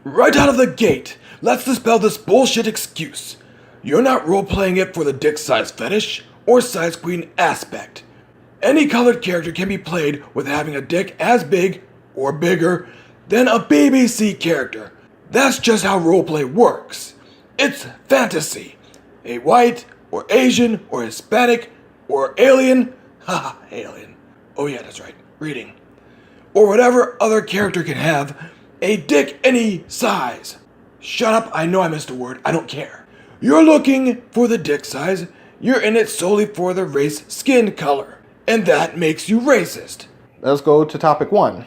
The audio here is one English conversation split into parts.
Right out of the gate, let's dispel this bullshit excuse. You're not role-playing it for the dick size fetish or size queen aspect. Any colored character can be played with having a dick as big or bigger than a BBC character. That's just how roleplay works. It's fantasy. A white or Asian or Hispanic or alien, haha, alien. Oh yeah, that's right, reading. Or whatever other character can have a dick any size. Shut up, I know I missed a word, I don't care. You're looking for the dick size, you're in it solely for the race skin color. And that makes you racist. Let's go to topic 1.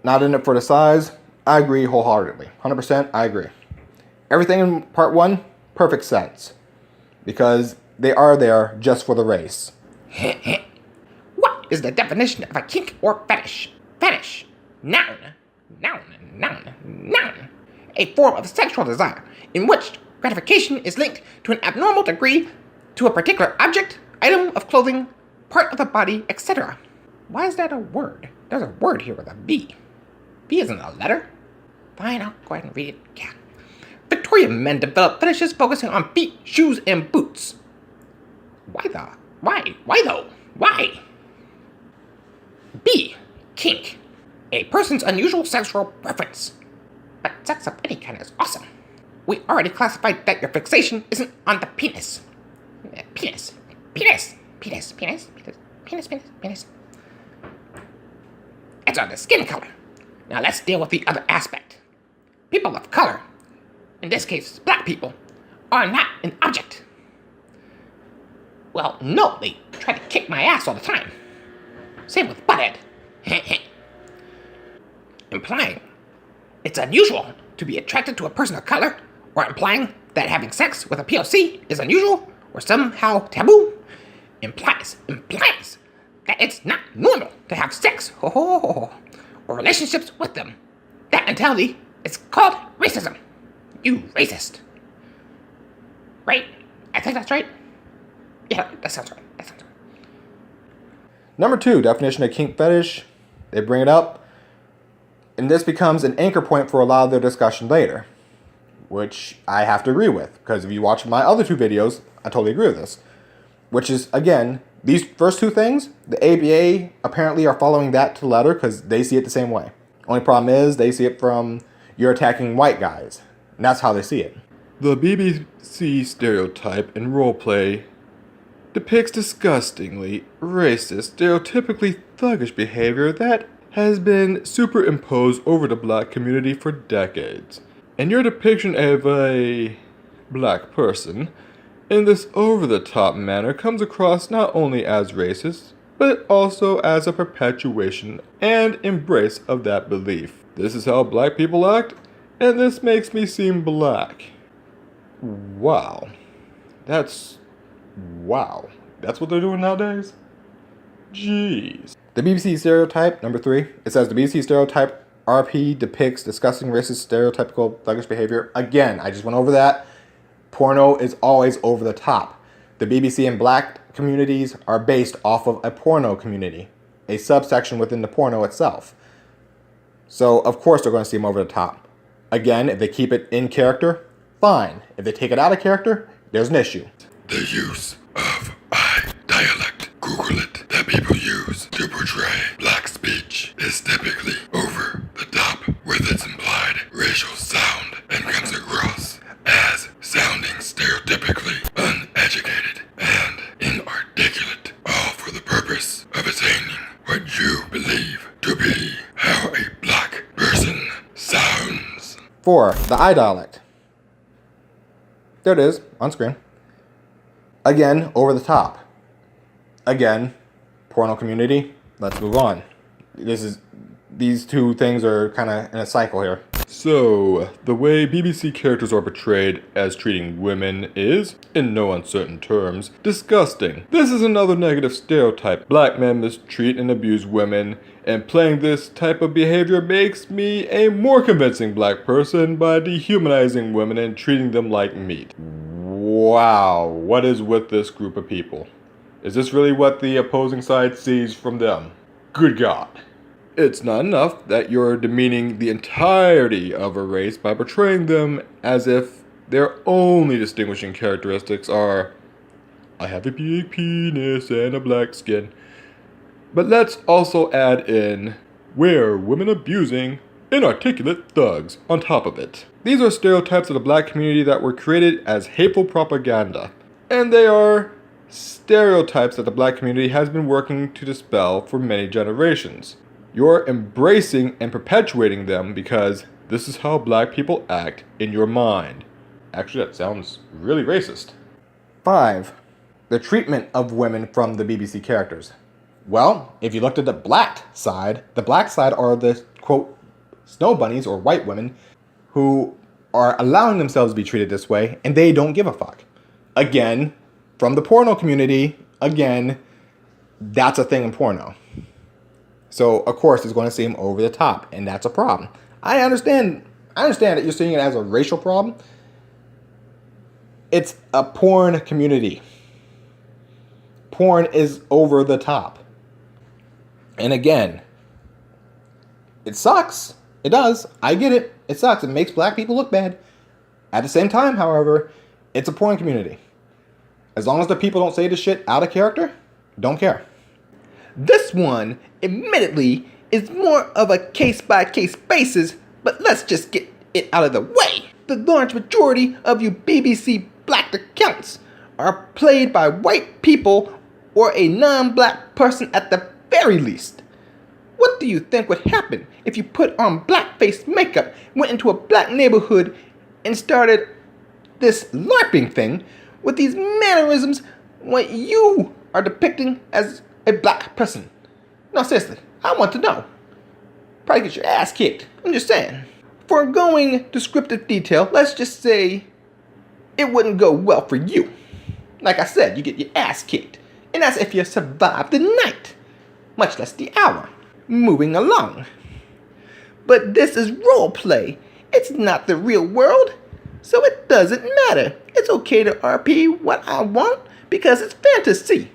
Not in it for the size. I agree wholeheartedly. 100% I agree. Everything in part 1, perfect sense. Because they are there just for the race. What is the definition of a kink or fetish? Fetish. Noun. Noun. Noun. Noun. A form of sexual desire in which gratification is linked to an abnormal degree to a particular object, item of clothing, part of the body, etc. Why is that a word? There's a word here with a B. B isn't a letter. Fine, I'll go ahead and read it. Yeah. Victorian men developed fetishes focusing on feet, shoes, and boots. Why though? Why? B. Kink. A person's unusual sexual preference. But sex of any kind is awesome. We already classified that your fixation isn't on the penis. Penis. It's on the skin color. Now let's deal with the other aspect. People of color, in this case black people, are not an object. Well, no, they try to kick my ass all the time. Same with butthead. Implying it's unusual to be attracted to a person of color, or implying that having sex with a POC is unusual or somehow taboo, implies that it's not normal to have sex or relationships with them. That mentality is called racism. You racist. Right? I think that's right. Yeah, that sounds right. Number 2, definition of kink fetish. They bring it up. And this becomes an anchor point for a lot of their discussion later. Which I have to agree with. Because if you watch my other 2 videos, I totally agree with this. Which is, again, these first 2 things, the ABA apparently are following that to the letter because they see it the same way. Only problem is they see it from you're attacking white guys. And that's how they see it. The BBC stereotype in roleplay depicts disgustingly racist, stereotypically thuggish behavior that has been superimposed over the black community for decades. And your depiction of a black person in this over-the-top manner comes across not only as racist, but also as a perpetuation and embrace of that belief. This is how black people act, and this makes me seem black. Wow. That's what they're doing nowadays? Jeez. The BBC stereotype, number 3, it says the BBC stereotype RP depicts disgusting racist stereotypical thuggish behavior. Again, I just went over that. Porno is always over the top. The BBC and black communities are based off of a porno community, a subsection within the porno itself. So, of course, they're going to seem over the top. Again, if they keep it in character, fine. If they take it out of character, there's an issue. The use of I dialect, Google it, that people use to portray black speech is typically over the top with its implied racial sound and comes across as sounding stereotypically uneducated and inarticulate, all for the purpose of attaining what you believe to be how a black person sounds. 4, the I dialect. There it is, on screen. Again, over the top. Again, porno community. Let's move on. These 2 things are kind of in a cycle here. So, the way BBC characters are portrayed as treating women is, in no uncertain terms, disgusting. This is another negative stereotype. Black men mistreat and abuse women, and playing this type of behavior makes me a more convincing black person by dehumanizing women and treating them like meat. Wow, what is with this group of people? Is this really what the opposing side sees from them? Good God. It's not enough that you're demeaning the entirety of a race by portraying them as if their only distinguishing characteristics are, I have a big penis and a black skin. But let's also add in, we're women abusing inarticulate thugs on top of it. These are stereotypes of the black community that were created as hateful propaganda. And they are stereotypes that the black community has been working to dispel for many generations. You're embracing and perpetuating them because this is how black people act in your mind. Actually, that sounds really racist. 5. The treatment of women from the BBC characters. Well, if you looked at the black side are the, quote, snow bunnies or white women who are allowing themselves to be treated this way, and they don't give a fuck. Again, from the porno community, again, that's a thing in porno. So, of course, it's going to seem over the top, and that's a problem. I understand that you're seeing it as a racial problem. It's a porn community. Porn is over the top. And again, it sucks. It does. I get it. It sucks. It makes black people look bad. At the same time, however, it's a porn community. As long as the people don't say the shit out of character, don't care. This one, admittedly, is more of a case-by-case basis, but let's just get it out of the way. The large majority of you BBC black accounts are played by white people or a non-black person at the very least. What do you think would happen if you put on blackface makeup, went into a black neighborhood, and started this LARPing thing with these mannerisms what you are depicting as a black person? No, seriously, I want to know. Probably get your ass kicked. I'm just saying. Foregoing descriptive detail, let's just say it wouldn't go well for you. Like I said, you get your ass kicked. And that's if you survive the night, much less the hour. Moving along. But this is role play. It's not the real world, so it doesn't matter. It's okay to RP what I want because it's fantasy.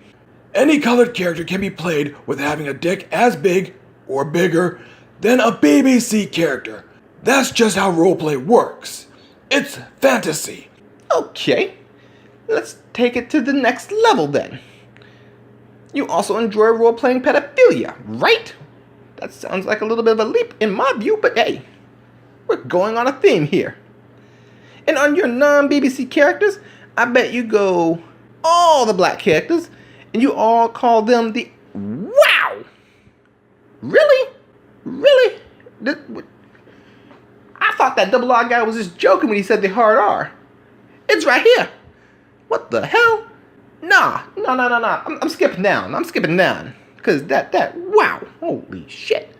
Any colored character can be played with having a dick as big or bigger than a BBC character. That's just how roleplay works. It's fantasy. Okay, let's take it to the next level then. You also enjoy role-playing pedophilia, right? That sounds like a little bit of a leap in my view, but hey, we're going on a theme here. And on your non-BBC characters, I bet you go all the black characters, and you all call them the wow. Really? Really? I thought that double R guy was just joking when he said the hard R. It's right here. What the hell? Nah. I'm skipping down. Because that, wow. Holy shit.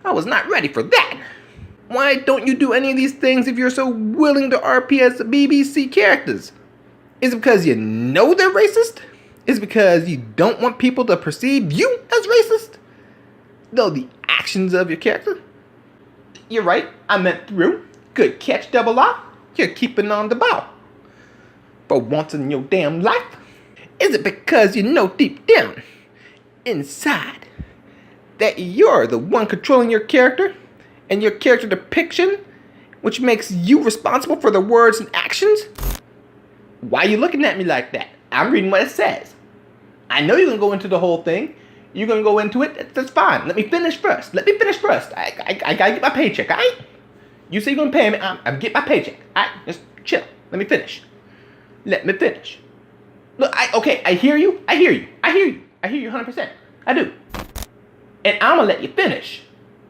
I was not ready for that. Why don't you do any of these things if you're so willing to RP as the BBC characters? Is it because you know they're racist? Is it because you don't want people to perceive you as racist? Though the actions of your character? You're right, I meant through. Good catch, double R. You're keeping on the ball. For once in your damn life. Is it because you know deep down, inside, that you're the one controlling your character and your character depiction, which makes you responsible for the words and actions? Why are you looking at me like that? I'm reading what it says. I know you're going to go into the whole thing. You're going to go into it. That's fine. Let me finish first. I got to get my paycheck, all right? You say you're going to pay me. I'm getting my paycheck. All right? Just chill. Let me finish. Look, I hear you. I hear you 100%. I do. And I'm going to let you finish.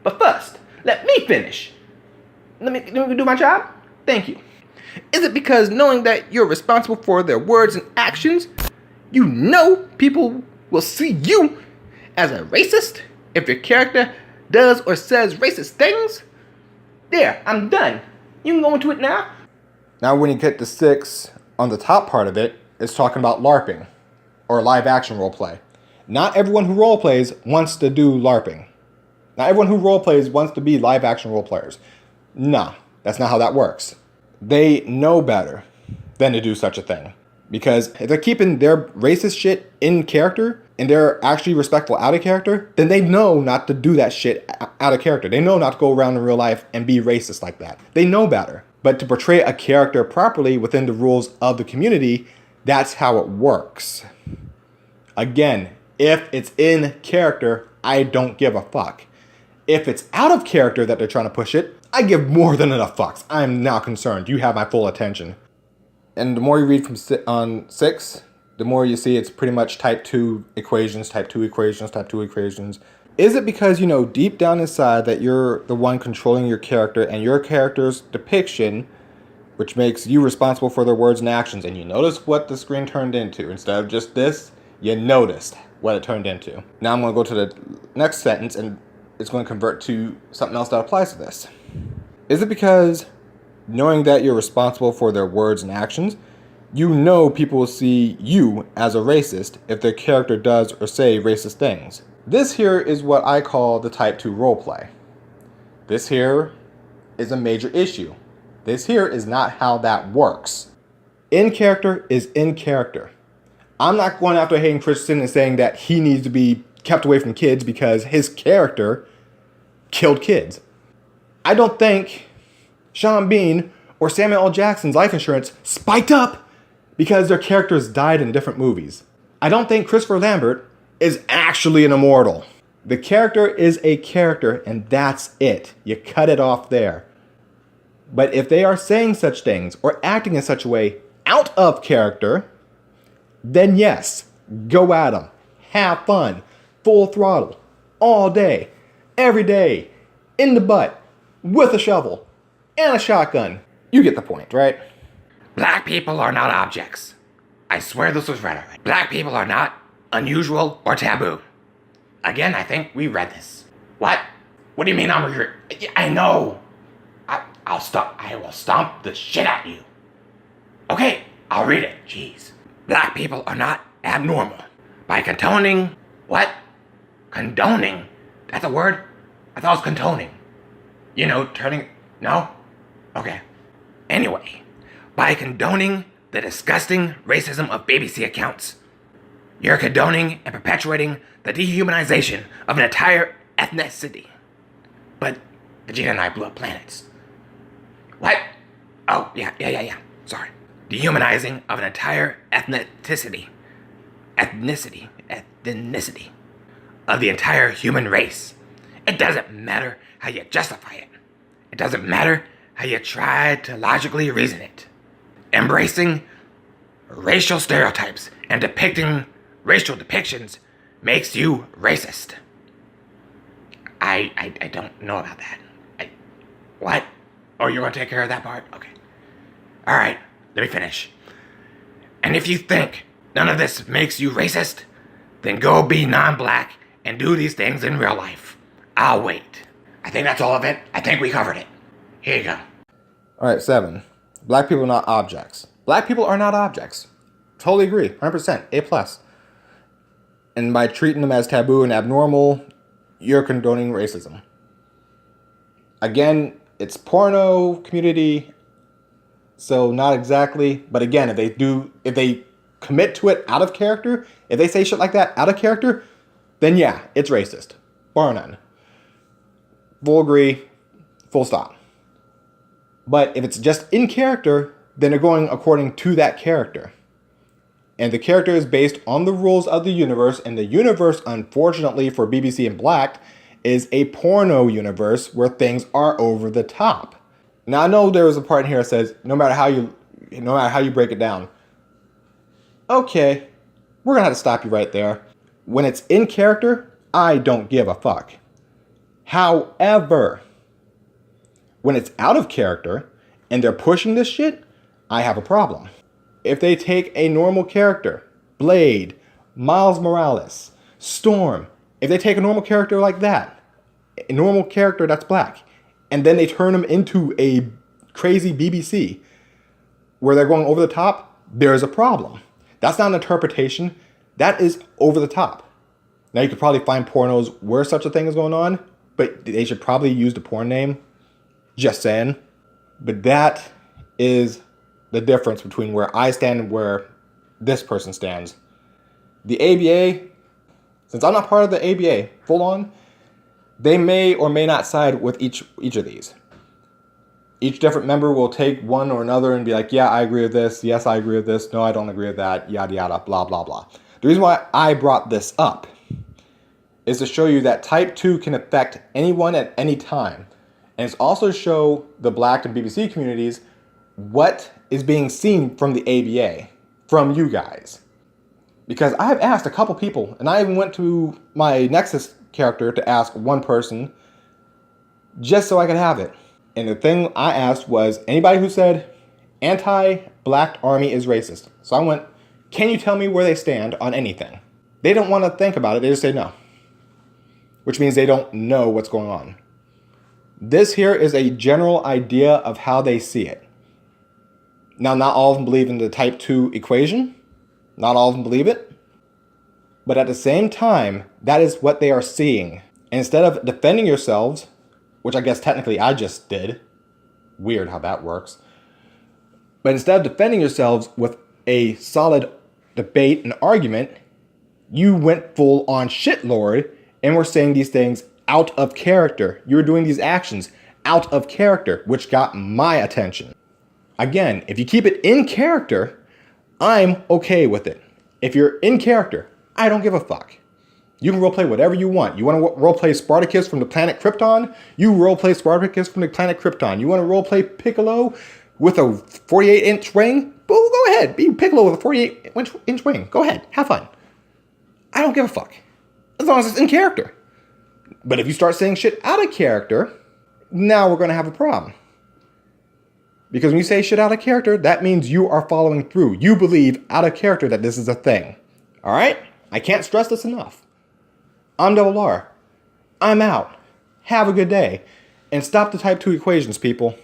But first, let me finish. Let me do my job? Thank you. Is it because knowing that you're responsible for their words and actions, you know people will see you as a racist if your character does or says racist things? There, I'm done. You can go into it now. Now when you get to 6, on the top part of it, it's talking about LARPing, or live action roleplay. Not everyone who roleplays wants to do LARPing. Not everyone who roleplays wants to be live action roleplayers. Nah, that's not how that works. They know better than to do such a thing. Because if they're keeping their racist shit in character and they're actually respectful out of character, then they know not to do that shit out of character. They know not to go around in real life and be racist like that. They know better. But to portray a character properly within the rules of the community, that's how it works. Again, if it's in character, I don't give a fuck. If it's out of character that they're trying to push it, I give more than enough fucks. I'm now concerned. You have my full attention. And the more you read from on 6, the more you see it's pretty much type 2 equations, type 2 equations, type 2 equations. Is it because you know deep down inside that you're the one controlling your character and your character's depiction, which makes you responsible for their words and actions, and you notice what the screen turned into? Instead of just this, you noticed what it turned into. Now I'm going to go to the next sentence, and it's going to convert to something else that applies to this. Is it because knowing that you're responsible for their words and actions, you know people will see you as a racist if their character does or say racist things? This here is what I call the type 2 roleplay. This here is a major issue. This here is not how that works. In character is in character. I'm not going after Hayden Christensen and saying that he needs to be kept away from kids because his character killed kids. I don't think Sean Bean or Samuel L. Jackson's life insurance spiked up because their characters died in different movies. I don't think Christopher Lambert is actually an immortal. The character is a character, and that's it. You cut it off there. But if they are saying such things or acting in such a way out of character, then yes, go at them. Have fun. Full throttle. All day. Every day. In the butt. With a shovel. And a shotgun. You get the point, right? Black people are not objects. I swear this was read already. Black people are not unusual or taboo. Again, I think we read this. What? What do you mean I know. I'll stop. I will stomp the shit out of you. Okay, I'll read it. Jeez. Black people are not abnormal. By condoning, what? Condoning? That's a word? I thought it was condoning. You know, turning, no? Okay. Anyway, by condoning the disgusting racism of BBC accounts, you're condoning and perpetuating the dehumanization of an entire ethnicity. But Vegeta and I blew up planets. What? Oh, yeah. Sorry. Dehumanizing of an entire ethnicity of the entire human race. It doesn't matter how you justify it. It doesn't matter how you try to logically reason it. Embracing racial stereotypes and depicting racial depictions makes you racist. I don't know about that. What? Oh, you're gonna take care of that part? Okay. Alright, let me finish. And if you think none of this makes you racist, then go be non-black and do these things in real life. I'll wait. I think that's all of it. I think we covered it. Here you go. Alright, 7. Black people are not objects. Black people are not objects. Totally agree. 100%. A+. And by treating them as taboo and abnormal, you're condoning racism. Again, it's porno community, so not exactly. But again, if they commit to it out of character, if they say shit like that out of character, then yeah, it's racist. Bar none. Full agree, full stop. But if it's just in character, then they're going according to that character. And the character is based on the rules of the universe, and the universe, unfortunately for BBC and Black, is a porno universe where things are over the top. Now I know there was a part in here that says no matter how you break it down. Okay, we're gonna have to stop you right there. When it's in character, I don't give a fuck. However, when it's out of character and they're pushing this shit, I have a problem. If they take a normal character, Blade, Miles Morales, Storm, if they take a normal character like that, a normal character that's black, and then they turn them into a crazy BBC where they're going over the top, there's a problem. That's not an interpretation. That is over the top. Now you could probably find pornos where such a thing is going on, but they should probably use the porn name. Just saying. But that is the difference between where I stand and where this person stands. The ABA, since I'm not part of the ABA, full on, they may or may not side with each of these. Each different member will take one or another and be like, yeah, I agree with this. Yes, I agree with this. No, I don't agree with that. Yada, yada, blah, blah, blah. The reason why I brought this up is to show you that type 2 can affect anyone at any time. And it's also to show the Black and BBC communities what is being seen from the ABA, from you guys. Because I have asked a couple people, and I even went to my Nexus character to ask one person just so I could have it. And the thing I asked was anybody who said anti-Black army is racist. So I went, can you tell me where they stand on anything? They don't want to think about it. They just say no. Which means they don't know what's going on. This here is a general idea of how they see it. Now, not all of them believe in the type 2 equation. Not all of them believe it. But at the same time, that is what they are seeing. And instead of defending yourselves, which I guess technically I just did. Weird how that works. But instead of defending yourselves with a solid debate and argument, you went full on shitlord and were saying these things out of character. You were doing these actions out of character, which got my attention. Again, if you keep it in character, I'm okay with it. If you're in character, I don't give a fuck. You can roleplay whatever you want. You want to roleplay Spartacus from the planet Krypton? You roleplay Spartacus from the planet Krypton. You want to roleplay Piccolo with a 48-inch ring? Well, go ahead. Be Piccolo with a 48-inch ring. Go ahead. Have fun. I don't give a fuck. As long as it's in character. But if you start saying shit out of character, now we're going to have a problem. Because when you say shit out of character, that means you are following through. You believe out of character that this is a thing. All right? I can't stress this enough. I'm Double R. I'm out. Have a good day. And stop the type 2 equations, people.